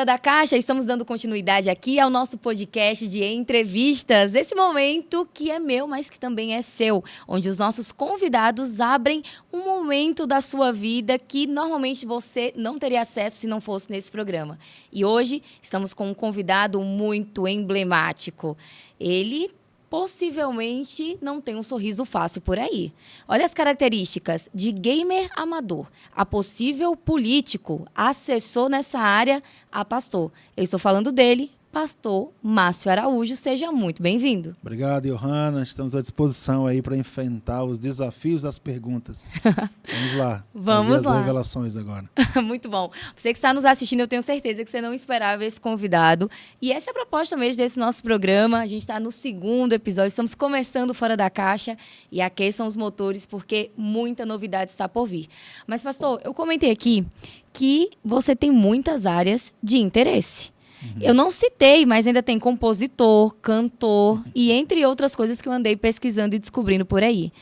da Caixa, estamos dando continuidade aqui ao nosso podcast de entrevistas. Esse momento que é meu, mas que também é seu, onde os nossos convidados abrem um momento da sua vida que normalmente você não teria acesso se não fosse nesse programa. E hoje estamos com um convidado muito emblemático. Ele possivelmente não tem um sorriso fácil por aí. Olha as características de gamer amador, a possível político, assessor nessa área, a pastor. Eu estou falando dele, pastor Márcio Araújo. Seja muito bem-vindo. Obrigado, Johanna. Estamos à disposição aí para enfrentar os desafios das perguntas. Vamos lá. Vamos fazer lá. as revelações agora. Muito bom. Você que está nos assistindo, eu tenho certeza que você não esperava esse convidado. E essa é a proposta mesmo desse nosso programa. A gente está no 2º episódio, estamos começando Fora da Caixa e aqueçam os motores porque muita novidade está por vir. Mas, pastor, eu comentei aqui que você tem muitas áreas de interesse. Eu não citei, mas ainda tem compositor, cantor e entre outras coisas que eu andei pesquisando e descobrindo por aí.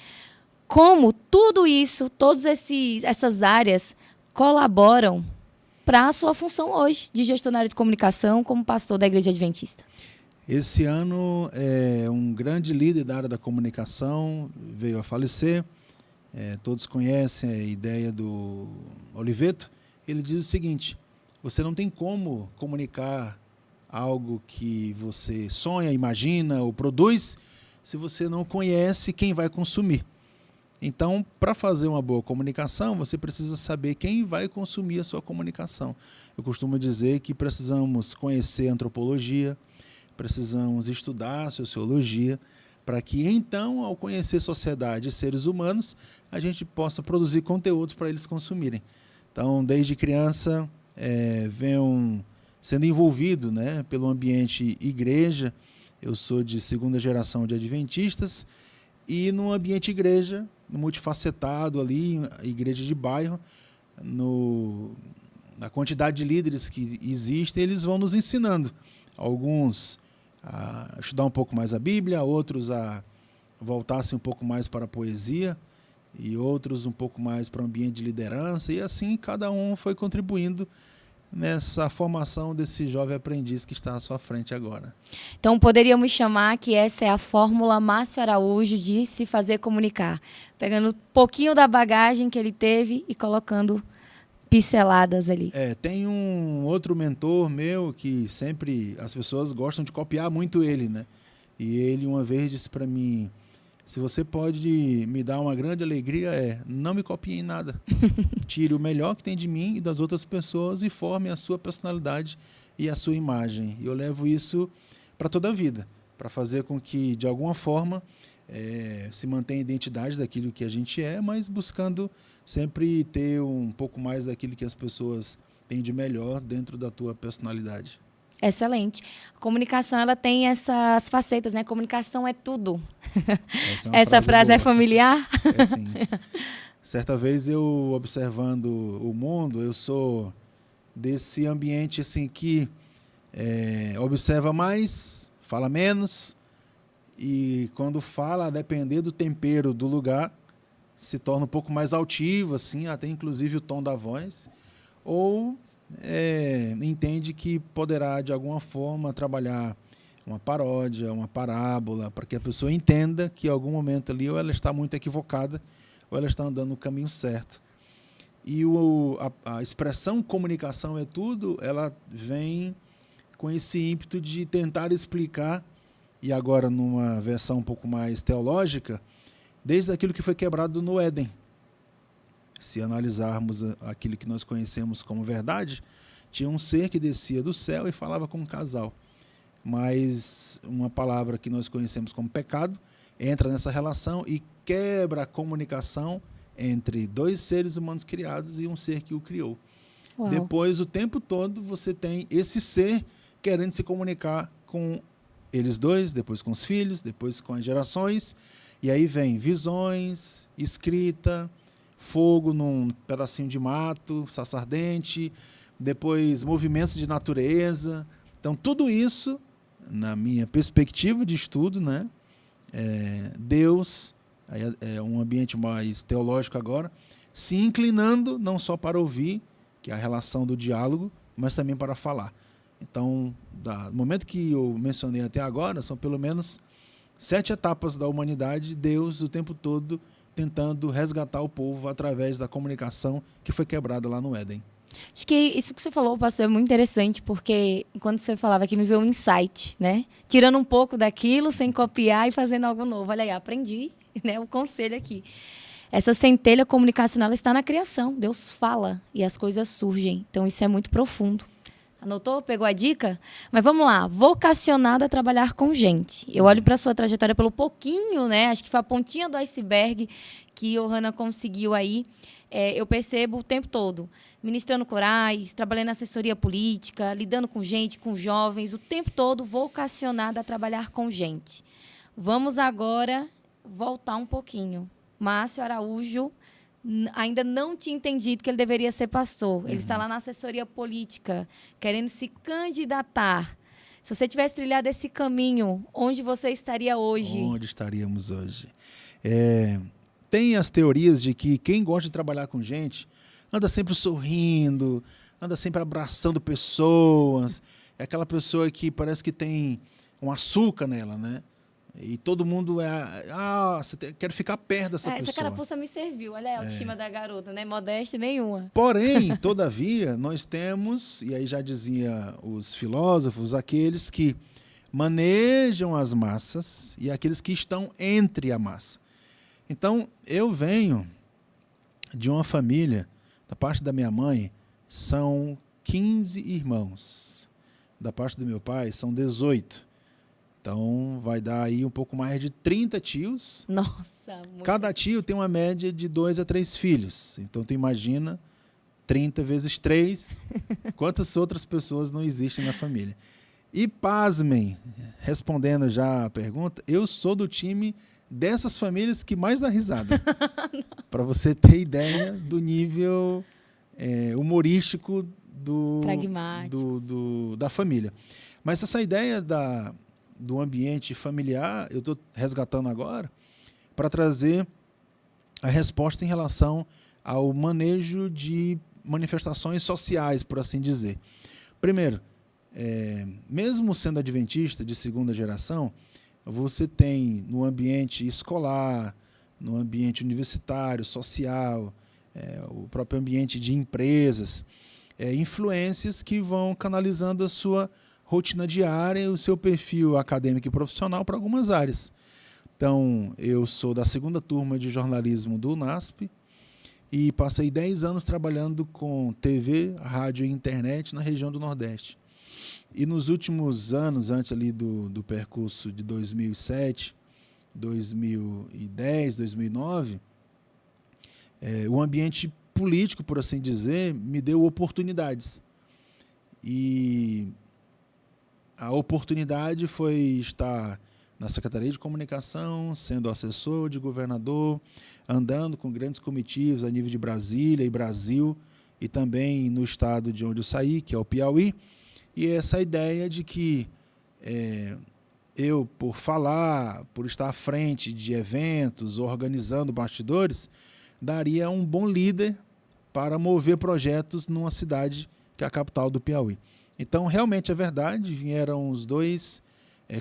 Como tudo isso, todas essas áreas colaboram para a sua função hoje de gestionário de comunicação como pastor da Igreja Adventista? Esse ano, um grande líder da área da comunicação veio a falecer. Todos conhecem a ideia do Oliveto. Ele diz o seguinte: você não tem como comunicar algo que você sonha, imagina ou produz se você não conhece quem vai consumir. Então, para fazer uma boa comunicação, você precisa saber quem vai consumir a sua comunicação. Eu costumo dizer que precisamos conhecer antropologia, precisamos estudar sociologia, para que então, ao conhecer sociedade e seres humanos, a gente possa produzir conteúdos para eles consumirem. Então, desde criança, venho sendo envolvido, né, pelo ambiente igreja. Eu sou de 2ª geração de adventistas e no ambiente igreja, multifacetado ali, igreja de bairro, na quantidade de líderes que existem, eles vão nos ensinando. Alguns a estudar um pouco mais a Bíblia, outros a voltar-se um pouco mais para a poesia, e outros um pouco mais para o ambiente de liderança, e assim cada um foi contribuindo nessa formação desse jovem aprendiz que está à sua frente agora. Então, poderíamos chamar que essa é a fórmula Márcio Araújo de se fazer comunicar, pegando um pouquinho da bagagem que ele teve e colocando pinceladas ali. Tem um outro mentor meu que sempre as pessoas gostam de copiar muito ele, né? E ele uma vez disse para mim: se você pode me dar uma grande alegria, não me copie em nada. Tire o melhor que tem de mim e das outras pessoas e forme a sua personalidade e a sua imagem. E eu levo isso para toda a vida, para fazer com que, de alguma forma, se mantenha a identidade daquilo que a gente é, mas buscando sempre ter um pouco mais daquilo que as pessoas têm de melhor dentro da tua personalidade. Excelente. A comunicação, ela tem essas facetas, né? Comunicação é tudo. Essa frase é familiar? É sim. Certa vez eu, observando o mundo, eu sou desse ambiente assim que observa mais, fala menos, e quando fala, a depender do tempero do lugar, se torna um pouco mais altivo, assim, até inclusive o tom da voz, ou entende que poderá, de alguma forma, trabalhar uma paródia, uma parábola, para que a pessoa entenda que, em algum momento ali, ou ela está muito equivocada, ou ela está andando no caminho certo. E a expressão comunicação é tudo, ela vem com esse ímpeto de tentar explicar, e agora numa versão um pouco mais teológica, desde aquilo que foi quebrado no Éden. Se analisarmos aquilo que nós conhecemos como verdade, tinha um ser que descia do céu e falava com um casal. Mas uma palavra que nós conhecemos como pecado entra nessa relação e quebra a comunicação entre 2 seres humanos criados e um ser que o criou. Uau. Depois, o tempo todo, você tem esse ser querendo se comunicar com eles dois, depois com os filhos, depois com as gerações, e aí vem visões, escrita, fogo num pedacinho de mato, sassardente, depois movimentos de natureza. Então, tudo isso, na minha perspectiva de estudo, né, Deus, é um ambiente mais teológico agora, se inclinando não só para ouvir, que é a relação do diálogo, mas também para falar. Então, do momento que eu mencionei até agora, são pelo menos 7 etapas da humanidade, Deus o tempo todo tentando resgatar o povo através da comunicação que foi quebrada lá no Éden. Acho que isso que você falou, pastor, é muito interessante, porque quando você falava aqui, me veio um insight, né? Tirando um pouco daquilo, sem copiar e fazendo algo novo. Olha aí, aprendi, né? O conselho aqui. Essa centelha comunicacional está na criação. Deus fala e as coisas surgem. Então, isso é muito profundo. Anotou? Pegou a dica? Mas vamos lá. Vocacionado a trabalhar com gente. Eu olho para a sua trajetória pelo pouquinho, né? Acho que foi a pontinha do iceberg que o Ohana conseguiu aí. Eu percebo o tempo todo. Ministrando corais, trabalhando na assessoria política, lidando com gente, com jovens, o tempo todo vocacionado a trabalhar com gente. Vamos agora voltar um pouquinho. Márcio Araújo ainda não tinha entendido que ele deveria ser pastor. Ele está lá na assessoria política, querendo se candidatar. Se você tivesse trilhado esse caminho, onde você estaria hoje? Onde estaríamos hoje? Tem as teorias de que quem gosta de trabalhar com gente anda sempre sorrindo, anda sempre abraçando pessoas. É aquela pessoa que parece que tem um açúcar nela, né? E todo mundo quero ficar perto dessa pessoa. Essa carapuça me serviu. Olha a autoestima da garota, né? Modéstia nenhuma. Porém, todavia, nós temos, e aí já dizia os filósofos, aqueles que manejam as massas e aqueles que estão entre a massa. Então, eu venho de uma família, da parte da minha mãe, são 15 irmãos. Da parte do meu pai, são 18. Então, vai dar aí um pouco mais de 30 tios. Nossa! Cada tio tem uma média de 2 a 3 filhos. Então, tu imagina 30 vezes 3, quantas outras pessoas não existem na família. E, pasmem, respondendo já a pergunta, eu sou do time dessas famílias que mais dá risada. Para você ter ideia do nível humorístico da família. Mas essa ideia do ambiente familiar, eu estou resgatando agora para trazer a resposta em relação ao manejo de manifestações sociais, por assim dizer. Primeiro, mesmo sendo adventista de segunda geração, você tem no ambiente escolar, no ambiente universitário, social, o próprio ambiente de empresas, influências que vão canalizando a sua rotina diária e o seu perfil acadêmico e profissional para algumas áreas. Então, eu sou da segunda turma de jornalismo do UNASP e passei 10 anos trabalhando com TV, rádio e internet na região do Nordeste. E nos últimos anos, antes ali do percurso de 2007, 2010, 2009, o ambiente político, por assim dizer, me deu oportunidades. E a oportunidade foi estar na Secretaria de Comunicação, sendo assessor de governador, andando com grandes comitivas a nível de Brasília e Brasil, e também no estado de onde eu saí, que é o Piauí. E essa ideia de que eu, por falar, por estar à frente de eventos, organizando bastidores, daria um bom líder para mover projetos numa cidade que é a capital do Piauí. Então, realmente é verdade, vieram os 2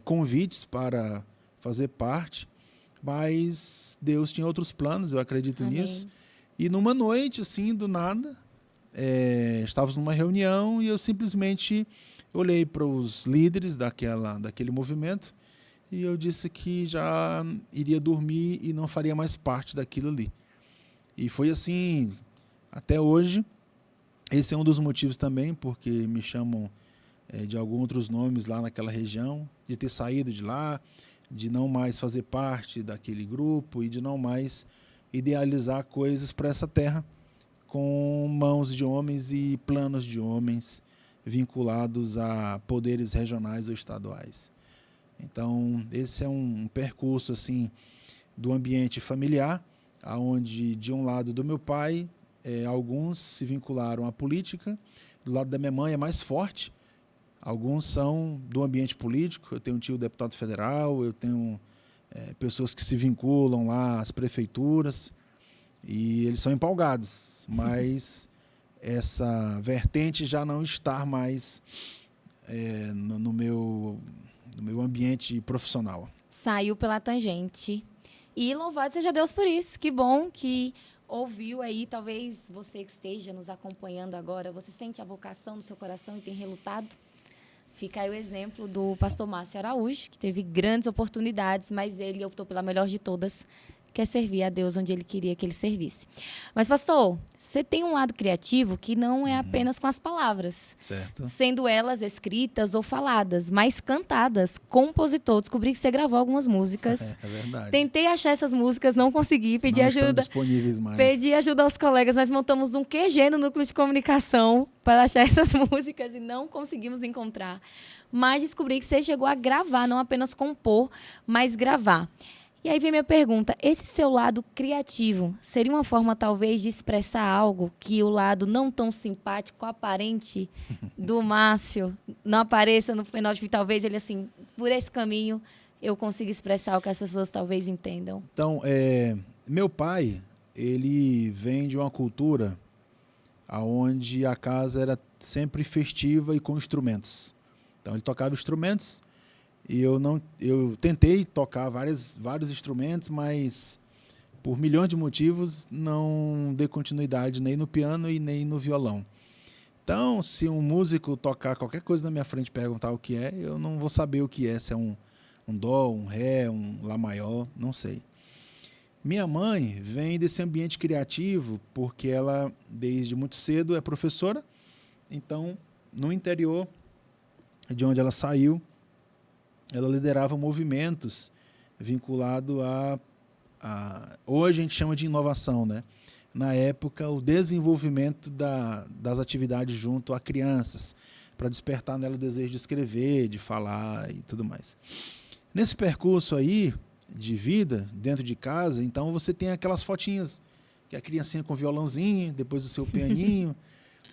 convites para fazer parte, mas Deus tinha outros planos, eu acredito Amém. nisso. E numa noite, assim, do nada, estávamos numa reunião e eu simplesmente olhei para os líderes daquele movimento e eu disse que já iria dormir e não faria mais parte daquilo ali. E foi assim até hoje. Esse é um dos motivos também, porque me chamam de alguns outros nomes lá naquela região, de ter saído de lá, de não mais fazer parte daquele grupo e de não mais idealizar coisas para essa terra com mãos de homens e planos de homens vinculados a poderes regionais ou estaduais. Então, esse é um percurso assim do ambiente familiar, onde de um lado do meu pai, alguns se vincularam à política, do lado da minha mãe é mais forte, alguns são do ambiente político, eu tenho um tio deputado federal, eu tenho pessoas que se vinculam lá às prefeituras, e eles são empolgados, mas essa vertente já não está mais no meu ambiente profissional. Saiu pela tangente. E louvado seja Deus por isso. Que bom que ouviu aí. Talvez você que esteja nos acompanhando agora, você sente a vocação no seu coração e tem relutado. Fica aí o exemplo do pastor Márcio Araújo, que teve grandes oportunidades, mas ele optou pela melhor de todas, que é servir a Deus onde ele queria que ele servisse. Mas, pastor, você tem um lado criativo que não é apenas com as palavras, certo? Sendo elas escritas ou faladas, mas cantadas. Compositor, descobri que você gravou algumas músicas. É verdade. Tentei achar essas músicas, não consegui, pedi não ajuda. Estão disponíveis mais. Pedi ajuda aos colegas, nós montamos um QG no núcleo de comunicação para achar essas músicas e não conseguimos encontrar. Mas descobri que você chegou a gravar, não apenas compor, mas gravar. E aí vem minha pergunta, esse seu lado criativo seria uma forma talvez de expressar algo que o lado não tão simpático, aparente do Márcio não apareça no fenótipo, talvez ele assim, por esse caminho eu consiga expressar o que as pessoas talvez entendam? Então, meu pai, ele vem de uma cultura onde a casa era sempre festiva e com instrumentos. Então ele tocava instrumentos. E eu tentei tocar vários instrumentos, mas por milhões de motivos não dei continuidade nem no piano e nem no violão. Então, se um músico tocar qualquer coisa na minha frente e perguntar o que é, eu não vou saber o que é, se é um dó, um ré, um lá maior, não sei. Minha mãe vem desse ambiente criativo porque ela, desde muito cedo, é professora. Então, no interior de onde ela saiu, ela liderava movimentos vinculados hoje a gente chama de inovação, né? Na época, o desenvolvimento das atividades junto a crianças, para despertar nela o desejo de escrever, de falar e tudo mais. Nesse percurso aí de vida, dentro de casa, então você tem aquelas fotinhas, que é a criancinha com violãozinho, depois o seu pianinho,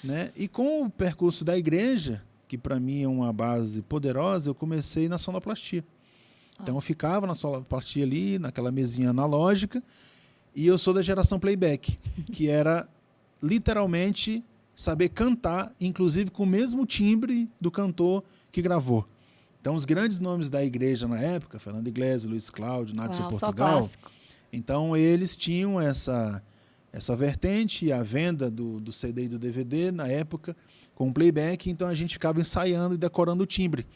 né? E com o percurso da igreja, que para mim é uma base poderosa, eu comecei na sonoplastia. Então eu ficava na sonoplastia ali, naquela mesinha analógica, e eu sou da geração playback, que era literalmente saber cantar, inclusive com o mesmo timbre do cantor que gravou. Então os grandes nomes da igreja na época, Fernando Iglesias, Luiz Cláudio, Nácio Portugal, então eles tinham essa vertente, e a venda do CD e do DVD na época, com playback, então a gente ficava ensaiando e decorando o timbre,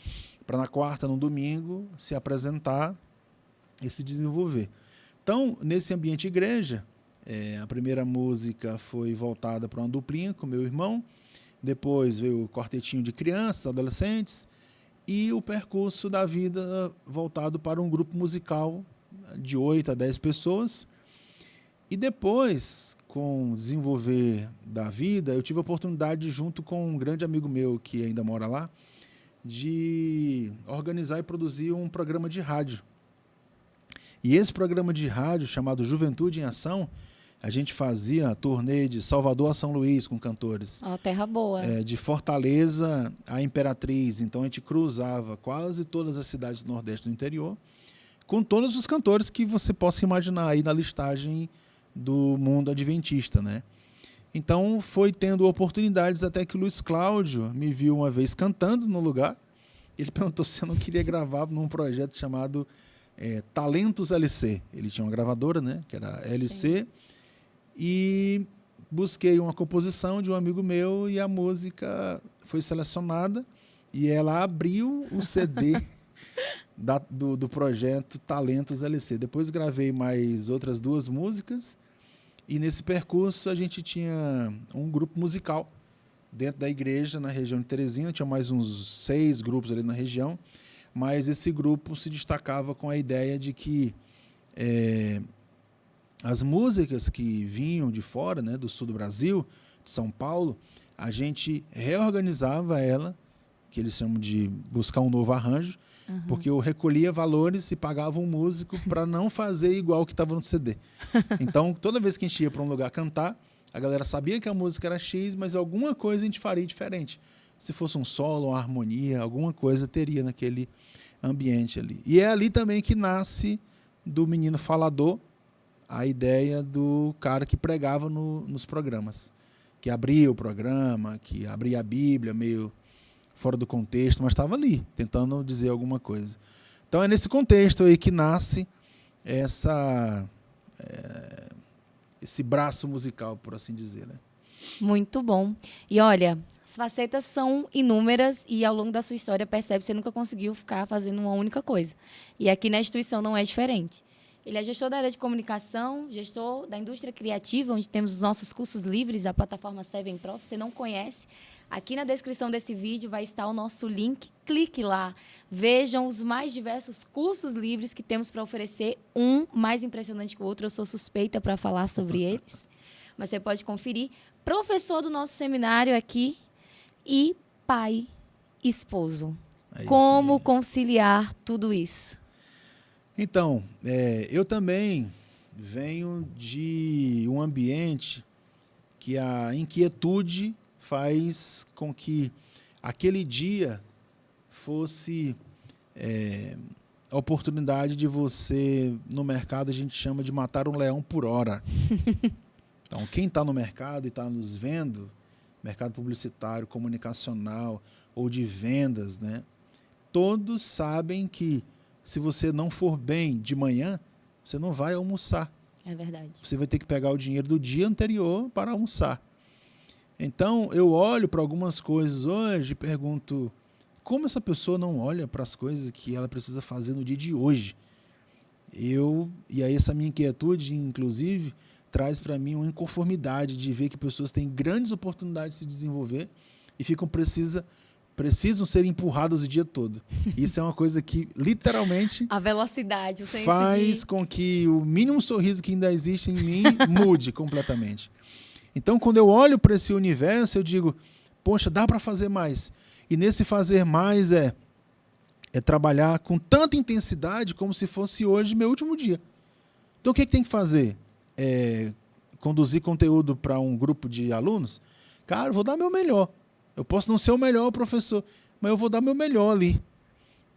para na quarta, no domingo, se apresentar e se desenvolver. Então, nesse ambiente igreja, a primeira música foi voltada para uma duplinha com meu irmão, depois veio o quartetinho de crianças, adolescentes, e o percurso da vida voltado para um grupo musical de 8 a 10 pessoas. E depois, com o desenvolver da vida, eu tive a oportunidade, junto com um grande amigo meu que ainda mora lá, de organizar e produzir um programa de rádio. E esse programa de rádio, chamado Juventude em Ação, a gente fazia a turnê de Salvador a São Luís com cantores. Terra boa. De Fortaleza a Imperatriz. Então a gente cruzava quase todas as cidades do Nordeste do interior, com todos os cantores que você possa imaginar aí na listagem do mundo adventista, né? Então foi tendo oportunidades até que o Luiz Cláudio me viu uma vez cantando no lugar. Ele perguntou se eu não queria gravar num projeto chamado Talentos LC. Ele tinha uma gravadora, né? Que era LC. Gente. E busquei uma composição de um amigo meu e a música foi selecionada e ela abriu o CD do projeto Talentos LC. Depois gravei mais outras 2 músicas e nesse percurso a gente tinha um grupo musical dentro da igreja na região de Teresina, tinha mais uns 6 grupos ali na região, mas esse grupo se destacava com a ideia de que as músicas que vinham de fora, né, do sul do Brasil, de São Paulo, a gente reorganizava ela, que eles chamam de buscar um novo arranjo, porque eu recolhia valores e pagava um músico para não fazer igual o que estava no CD. Então, toda vez que a gente ia para um lugar cantar, a galera sabia que a música era X, mas alguma coisa a gente faria diferente. Se fosse um solo, uma harmonia, alguma coisa teria naquele ambiente ali. E é ali também que nasce do menino falador a ideia do cara que pregava nos programas, que abria o programa, que abria a Bíblia meio fora do contexto, mas estava ali, tentando dizer alguma coisa. Então é nesse contexto aí que nasce esse braço musical, por assim dizer, né? Muito bom. E olha, as facetas são inúmeras e ao longo da sua história percebe que você nunca conseguiu ficar fazendo uma única coisa. E aqui na instituição não é diferente. Ele é gestor da área de comunicação, gestor da indústria criativa, onde temos os nossos cursos livres, a plataforma Seven Pro. Se você não conhece, aqui na descrição desse vídeo vai estar o nosso link. Clique lá, vejam os mais diversos cursos livres que temos para oferecer, um mais impressionante que o outro. Eu sou suspeita para falar sobre eles, mas você pode conferir. Professor do nosso seminário aqui e pai, esposo. Como conciliar tudo isso? Então, eu também venho de um ambiente que a inquietude faz com que aquele dia fosse a oportunidade de você, no mercado, a gente chama de matar um leão por hora. Então, quem está no mercado e está nos vendo, mercado publicitário, comunicacional ou de vendas, né? Todos sabem que se você não for bem de manhã, você não vai almoçar. É verdade. Você vai ter que pegar o dinheiro do dia anterior para almoçar. Então, eu olho para algumas coisas hoje e pergunto, como essa pessoa não olha para as coisas que ela precisa fazer no dia de hoje? E aí essa minha inquietude, inclusive, traz para mim uma inconformidade de ver que pessoas têm grandes oportunidades de se desenvolver e precisam ser empurradas o dia todo. Isso é uma coisa que, literalmente, a velocidade, o senso faz com que o mínimo sorriso que ainda existe em mim mude completamente. Então, quando eu olho para esse universo, eu digo, poxa, dá para fazer mais. E nesse fazer mais é trabalhar com tanta intensidade como se fosse hoje meu último dia. Então, o que tem que fazer? Conduzir conteúdo para um grupo de alunos? Cara, eu vou dar meu melhor. Eu posso não ser o melhor professor, mas eu vou dar meu melhor ali.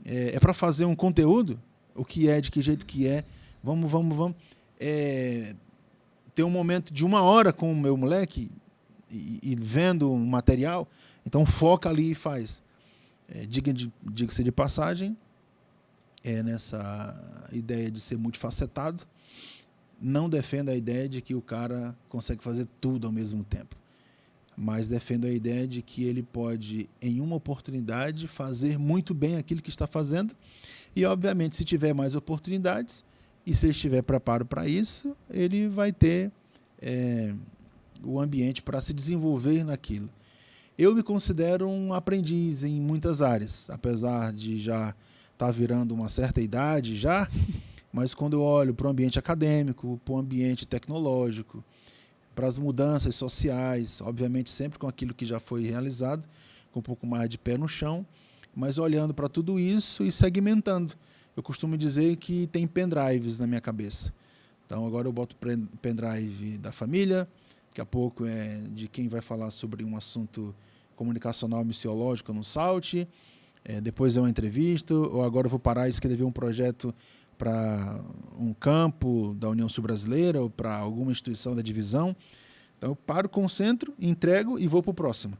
É para fazer um conteúdo? O que é, de que jeito que é? Vamos. Ter um momento de 1 hora com o meu moleque e vendo um material, então foca ali e faz. Diga-se de passagem, nessa ideia de ser multifacetado, não defendo a ideia de que o cara consegue fazer tudo ao mesmo tempo. Mas defendo a ideia de que ele pode, em uma oportunidade, fazer muito bem aquilo que está fazendo e, obviamente, se tiver mais oportunidades e se ele estiver preparado para isso, ele vai ter o ambiente para se desenvolver naquilo. Eu me considero um aprendiz em muitas áreas, apesar de já estar virando uma certa idade já, mas quando eu olho para o ambiente acadêmico, para o ambiente tecnológico, para as mudanças sociais, obviamente sempre com aquilo que já foi realizado, com um pouco mais de pé no chão, mas olhando para tudo isso e segmentando. Eu costumo dizer que tem pendrives na minha cabeça. Então agora eu boto pendrive da família, daqui a pouco é de quem vai falar sobre um assunto comunicacional missiológico no Salt, depois é uma entrevista, ou agora eu vou parar e escrever um projeto para um campo da União Sul-Brasileira ou para alguma instituição da divisão. Então eu paro, concentro, entrego e vou para o próximo.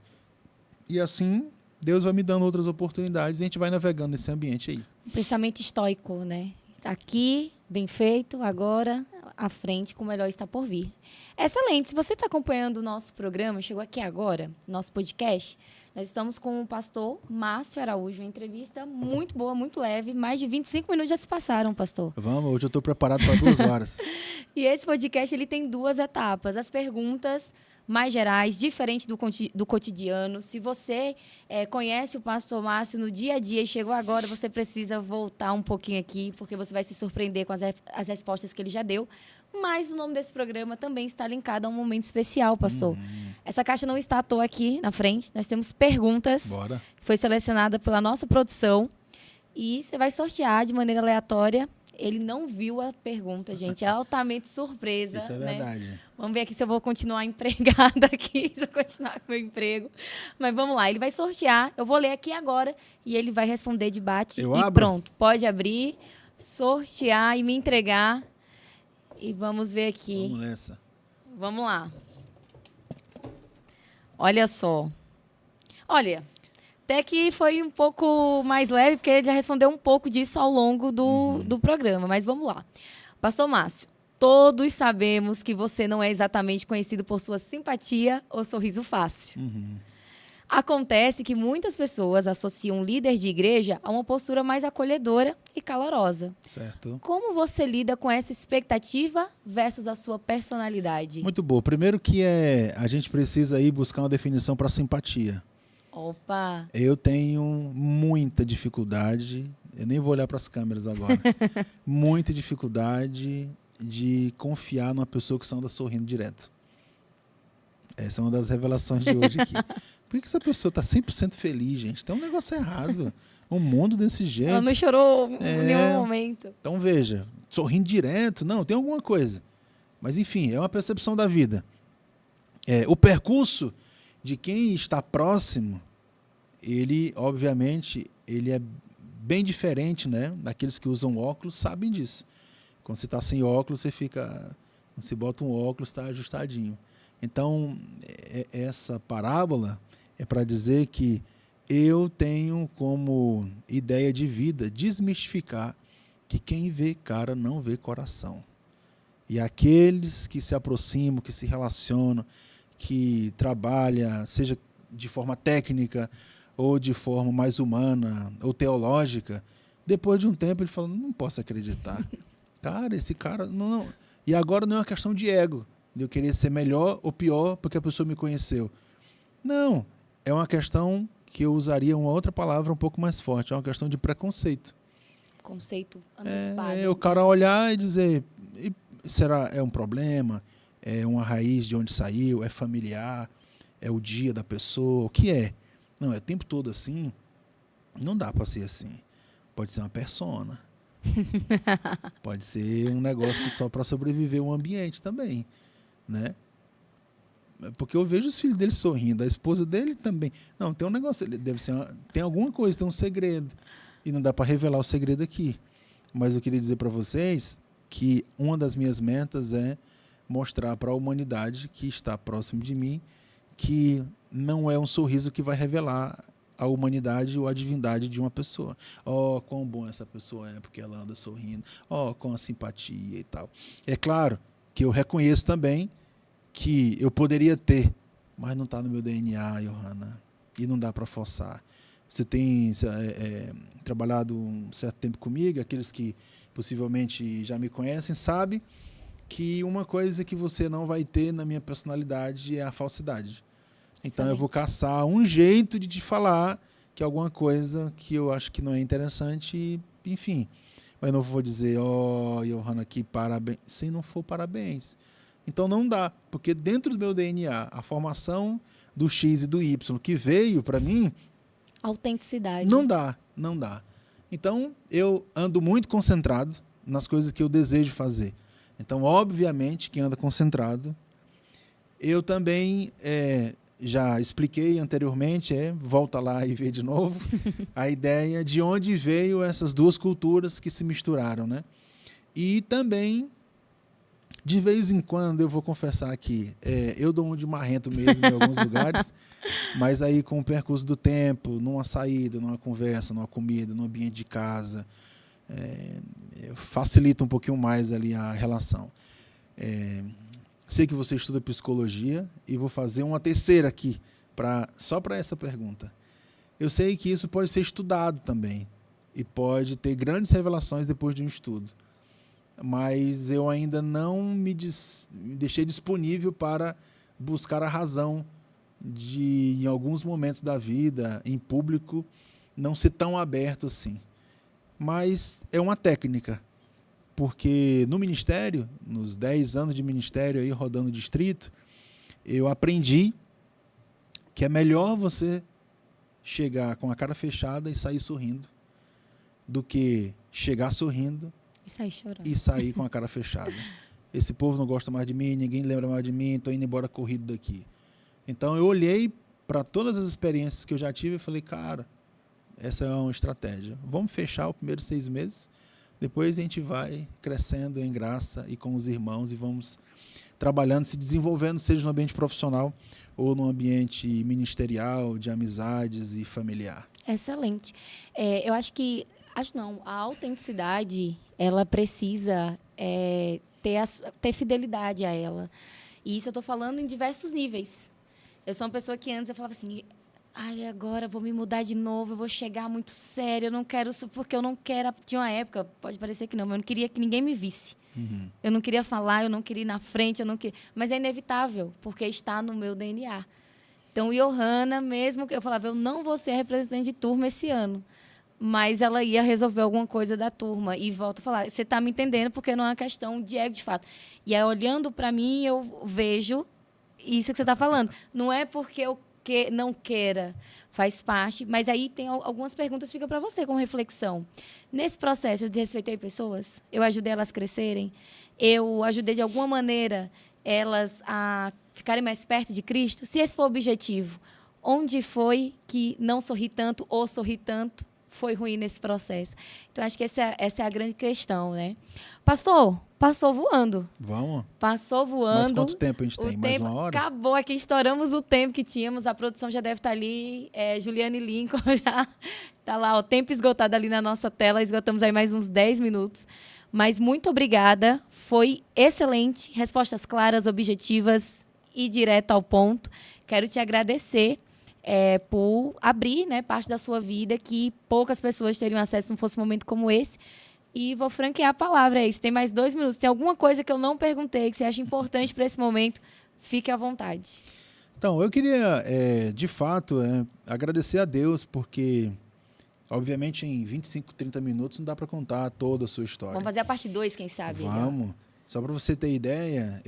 E assim Deus vai me dando outras oportunidades e a gente vai navegando nesse ambiente aí. Um pensamento estoico, né? Aqui, bem feito, agora, à frente, com o melhor está por vir. Excelente. Se você está acompanhando o nosso programa, chegou aqui agora, nosso podcast, nós estamos com o pastor Márcio Araújo, uma entrevista muito boa, muito leve. Mais de 25 minutos já se passaram, pastor. Vamos, hoje eu estou preparado para 2 horas. E esse podcast ele tem 2 etapas. As perguntas mais gerais, diferente do cotidiano. Se você conhece o pastor Márcio no dia a dia e chegou agora, você precisa voltar um pouquinho aqui, porque você vai se surpreender com as respostas que ele já deu. Mas o nome desse programa também está linkado a um momento especial, pastor. Essa caixa não está à toa aqui na frente. Nós temos perguntas. Bora. Que foi selecionada pela nossa produção. E você vai sortear de maneira aleatória. Ele não viu a pergunta, gente. É altamente surpresa. Isso é verdade. Né? Vamos ver aqui se eu vou continuar empregada aqui, se eu continuar com o meu emprego. Mas vamos lá, ele vai sortear. Eu vou ler aqui agora e ele vai responder de bate. Eu e abro? Pronto, pode abrir, sortear e me entregar. E vamos ver aqui. Vamos nessa. Vamos lá. Olha só. Olha, Até que foi um pouco mais leve, porque ele já respondeu um pouco disso ao longo do programa. Mas vamos lá. Pastor Márcio, todos sabemos que você não é exatamente conhecido por sua simpatia ou sorriso fácil. Acontece que muitas pessoas associam um líder de igreja a uma postura mais acolhedora e calorosa. Certo. Como você lida com essa expectativa versus a sua personalidade? Muito boa. Primeiro que a gente precisa ir buscar uma definição para simpatia. Opa! Eu tenho muita dificuldade, eu nem vou olhar para as câmeras agora, muita dificuldade de confiar numa pessoa que só anda sorrindo direto. Essa é uma das revelações de hoje aqui. Por que essa pessoa está 100% feliz, gente? Tem um negócio errado. Um mundo desse jeito. Ela não chorou em nenhum momento. Então, veja, sorrindo direto, não, tem alguma coisa. Mas, enfim, é uma percepção da vida. O percurso de quem está próximo, ele, obviamente, ele é bem diferente, né? Daqueles que usam óculos, sabem disso. Quando você está sem óculos, você fica... Quando você bota um óculos, está ajustadinho. Então, essa parábola é para dizer que eu tenho como ideia de vida desmistificar que quem vê cara não vê coração. E aqueles que se aproximam, que se relacionam, que trabalham, seja de forma técnica ou de forma mais humana ou teológica, depois de um tempo ele fala, não posso acreditar. Cara, esse cara... não. E agora não é uma questão de ego, de eu querer ser melhor ou pior porque a pessoa me conheceu. Não, é uma questão que eu usaria uma outra palavra um pouco mais forte, é uma questão de preconceito. Conceito antecipado. O cara olhar e dizer, será é um problema? É uma raiz de onde saiu? É familiar? É o dia da pessoa? O que é? Não, é o tempo todo assim? Não dá para ser assim. Pode ser uma persona. Pode ser um negócio só para sobreviver um ambiente também, né? Porque eu vejo os filhos dele sorrindo, a esposa dele também. Não, tem um negócio, ele deve ser tem alguma coisa, tem um segredo. E não dá para revelar o segredo aqui. Mas eu queria dizer para vocês que uma das minhas metas é mostrar para a humanidade que está próximo de mim que não é um sorriso que vai revelar a humanidade ou a divindade de uma pessoa. Oh, quão bom essa pessoa é, porque ela anda sorrindo. Oh, com a simpatia e tal. É claro que eu reconheço também que eu poderia ter, mas não está no meu DNA, Johanna. E não dá para forçar. Você tem trabalhado um certo tempo comigo, aqueles que possivelmente já me conhecem, sabem que uma coisa que você não vai ter na minha personalidade é a falsidade. Então, eu vou caçar um jeito de te falar que é alguma coisa que eu acho que não é interessante, enfim. Mas eu não vou dizer, Johanna, aqui, parabéns. Se não for parabéns. Então, não dá, porque dentro do meu DNA, a formação do X e do Y que veio para mim... Autenticidade. Não dá. Então, eu ando muito concentrado nas coisas que eu desejo fazer. Então, obviamente, quem anda concentrado, eu também... já expliquei anteriormente, volta lá e vê de novo, a ideia de onde veio essas duas culturas que se misturaram, né? E também, de vez em quando, eu vou confessar aqui, eu dou um de marrento mesmo em alguns lugares, mas aí com o percurso do tempo, numa saída, numa conversa, numa comida, no ambiente de casa, facilita um pouquinho mais ali a relação. Sei que você estuda psicologia e vou fazer uma terceira aqui, só para essa pergunta. Eu sei que isso pode ser estudado também e pode ter grandes revelações depois de um estudo, mas eu ainda não me deixei disponível para buscar a razão de, em alguns momentos da vida, em público, não ser tão aberto assim. Mas é uma técnica. Porque no ministério, nos 10 anos de ministério aí rodando o distrito, eu aprendi que é melhor você chegar com a cara fechada e sair sorrindo do que chegar sorrindo e sair com a cara fechada. Esse povo não gosta mais de mim, ninguém lembra mais de mim, estou indo embora corrido daqui. Então eu olhei para todas as experiências que eu já tive e falei, cara, essa é uma estratégia. Vamos fechar os primeiros 6 meses, depois a gente vai crescendo em graça e com os irmãos e vamos trabalhando, se desenvolvendo, seja no ambiente profissional ou no ambiente ministerial, de amizades e familiar. Excelente. Eu acho que, a autenticidade, ela precisa ter fidelidade a ela. E isso eu estou falando em diversos níveis. Eu sou uma pessoa que antes eu falava assim, ai, agora eu vou me mudar de novo, eu vou chegar muito sério, eu não quero, porque eu não quero... Tinha uma época, pode parecer que não, mas eu não queria que ninguém me visse. Uhum. Eu não queria falar, eu não queria ir na frente, eu não queria... Mas é inevitável, porque está no meu DNA. Então, Johanna, mesmo que eu falava, eu não vou ser representante de turma esse ano, mas ela ia resolver alguma coisa da turma. E volto a falar, você está me entendendo, porque não é uma questão de ego, de fato. E aí, olhando para mim, eu vejo isso que você está falando. Não é porque eu não queira, faz parte, mas aí tem algumas perguntas que ficam para você como reflexão. Nesse processo, eu desrespeitei pessoas? Eu ajudei elas a crescerem? Eu ajudei, de alguma maneira, elas a ficarem mais perto de Cristo? Se esse for o objetivo, onde foi que não sorri tanto ou sorri tanto foi ruim nesse processo? Então, acho que essa é a grande questão, né? Pastor, passou voando. Vamos? Passou voando. Mas quanto tempo a gente tem? Mais uma hora? Acabou aqui, estouramos o tempo que tínhamos. A produção já deve estar ali. Juliane Lincoln já está lá, o tempo esgotado ali na nossa tela. Esgotamos aí mais uns 10 minutos. Mas muito obrigada. Foi excelente. Respostas claras, objetivas e direto ao ponto. Quero te agradecer por abrir, né, parte da sua vida que poucas pessoas teriam acesso se não fosse um momento como esse. E vou franquear a palavra aí. Se tem mais 2 minutos, tem alguma coisa que eu não perguntei, que você acha importante para esse momento, fique à vontade. Então, eu queria, de fato, agradecer a Deus, porque, obviamente, em 25, 30 minutos não dá para contar toda a sua história. Vamos fazer a parte 2, quem sabe? Vamos. Só para você ter ideia,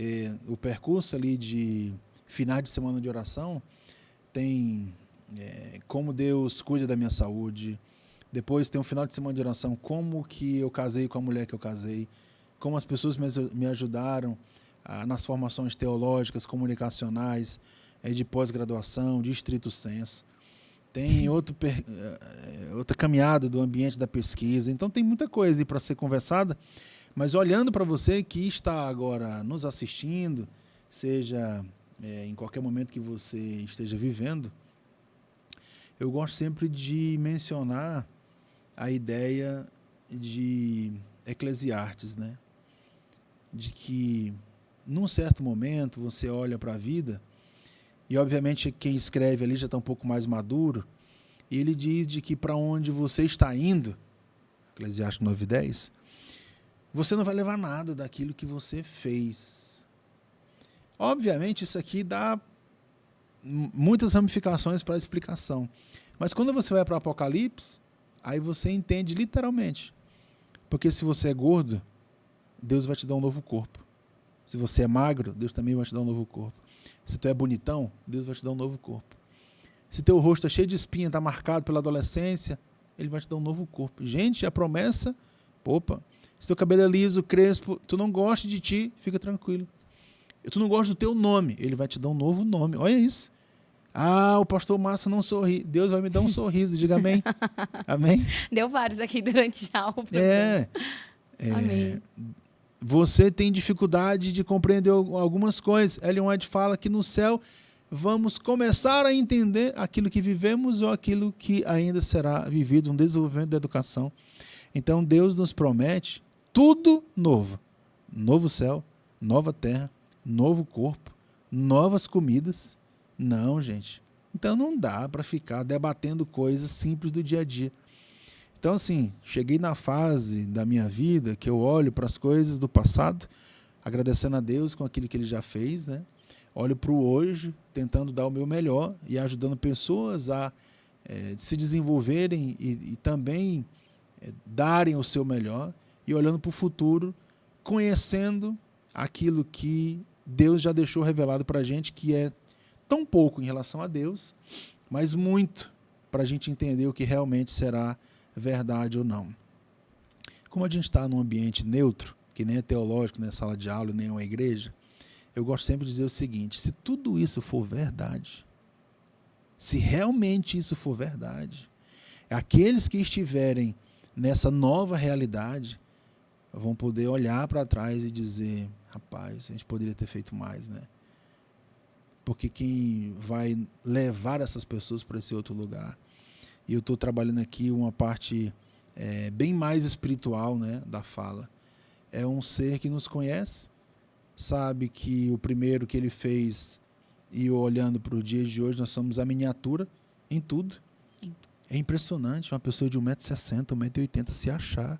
o percurso ali de finais de semana de oração tem como Deus cuida da minha saúde. Depois tem um final de semana de oração, como que eu casei com a mulher que eu casei, como as pessoas me ajudaram nas formações teológicas, comunicacionais, de pós-graduação, de estrito senso. Tem outra caminhada do ambiente da pesquisa. Então tem muita coisa aí para ser conversada, mas olhando para você que está agora nos assistindo, seja em qualquer momento que você esteja vivendo, eu gosto sempre de mencionar a ideia de Eclesiastes, né? De que, num certo momento, você olha para a vida, e obviamente quem escreve ali já está um pouco mais maduro, e ele diz de que para onde você está indo, Eclesiastes 9:10, você não vai levar nada daquilo que você fez. Obviamente isso aqui dá muitas ramificações para a explicação, mas quando você vai para o Apocalipse, aí você entende literalmente. Porque se você é gordo, Deus vai te dar um novo corpo. Se você é magro, Deus também vai te dar um novo corpo. Se tu é bonitão, Deus vai te dar um novo corpo. Se teu rosto é cheio de espinha, está marcado pela adolescência, Ele vai te dar um novo corpo. Gente, a promessa, se teu cabelo é liso, crespo, tu não gosta de ti, fica tranquilo. Tu não gosta do teu nome, Ele vai te dar um novo nome. Olha isso. O pastor Márcio não sorri. Deus vai me dar um sorriso, diga amém. Amém? Deu vários aqui durante já o programa. Amém. Você tem dificuldade de compreender algumas coisas. Ellen White fala que no céu vamos começar a entender aquilo que vivemos ou aquilo que ainda será vivido, um desenvolvimento da educação. Então Deus nos promete tudo novo. Novo céu, nova terra, novo corpo, novas comidas. Não, gente. Então não dá para ficar debatendo coisas simples do dia a dia. Então, assim, cheguei na fase da minha vida que eu olho para as coisas do passado, agradecendo a Deus com aquilo que Ele já fez, né? Olho para o hoje, tentando dar o meu melhor e ajudando pessoas a se desenvolverem e também darem o seu melhor, e olhando para o futuro, conhecendo aquilo que Deus já deixou revelado para a gente, que é tão pouco em relação a Deus, mas muito para a gente entender o que realmente será verdade ou não. Como a gente está num ambiente neutro, que nem é teológico, nem é sala de aula, nem é uma igreja, eu gosto sempre de dizer o seguinte: se tudo isso for verdade, se realmente isso for verdade, aqueles que estiverem nessa nova realidade vão poder olhar para trás e dizer: rapaz, a gente poderia ter feito mais, né? Porque quem vai levar essas pessoas para esse outro lugar? E eu estou trabalhando aqui uma parte bem mais espiritual, né, da fala. É um ser que nos conhece, sabe que o primeiro que ele fez, e olhando para os dias de hoje, nós somos a miniatura em tudo. É impressionante uma pessoa de 1,60m, 1,80m se achar.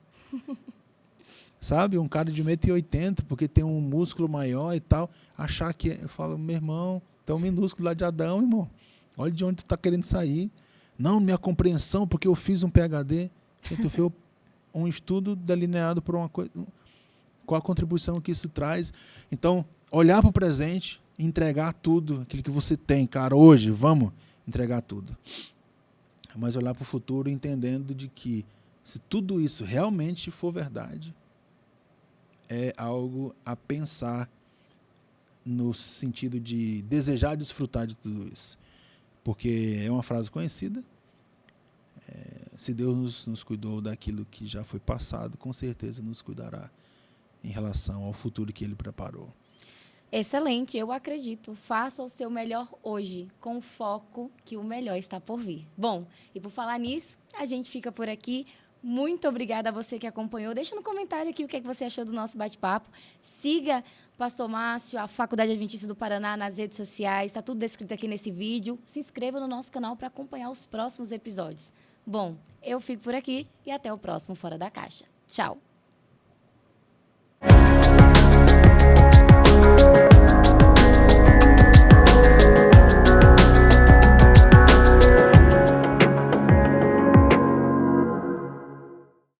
Sabe, um cara de 1,80m, porque tem um músculo maior e tal, achar que... Eu falo, meu irmão, tem um minúsculo lá de Adão, irmão. Olha de onde tu está querendo sair. Não, minha compreensão, porque eu fiz um PhD. Tu fez um estudo delineado por uma coisa... Qual a contribuição que isso traz? Então, olhar para o presente, entregar tudo, aquilo que você tem, cara, hoje, vamos entregar tudo. Mas olhar para o futuro entendendo de que, se tudo isso realmente for verdade, é algo a pensar no sentido de desejar desfrutar de tudo isso. Porque é uma frase conhecida. Se Deus nos cuidou daquilo que já foi passado, com certeza nos cuidará em relação ao futuro que Ele preparou. Excelente, eu acredito. Faça o seu melhor hoje, com foco que o melhor está por vir. Bom, e por falar nisso, a gente fica por aqui. Muito obrigada a você que acompanhou. Deixa no comentário aqui o que é que você achou do nosso bate-papo. Siga o Pastor Márcio, a Faculdade Adventista do Paraná nas redes sociais. Está tudo descrito aqui nesse vídeo. Se inscreva no nosso canal para acompanhar os próximos episódios. Bom, eu fico por aqui e até o próximo Fora da Caixa. Tchau!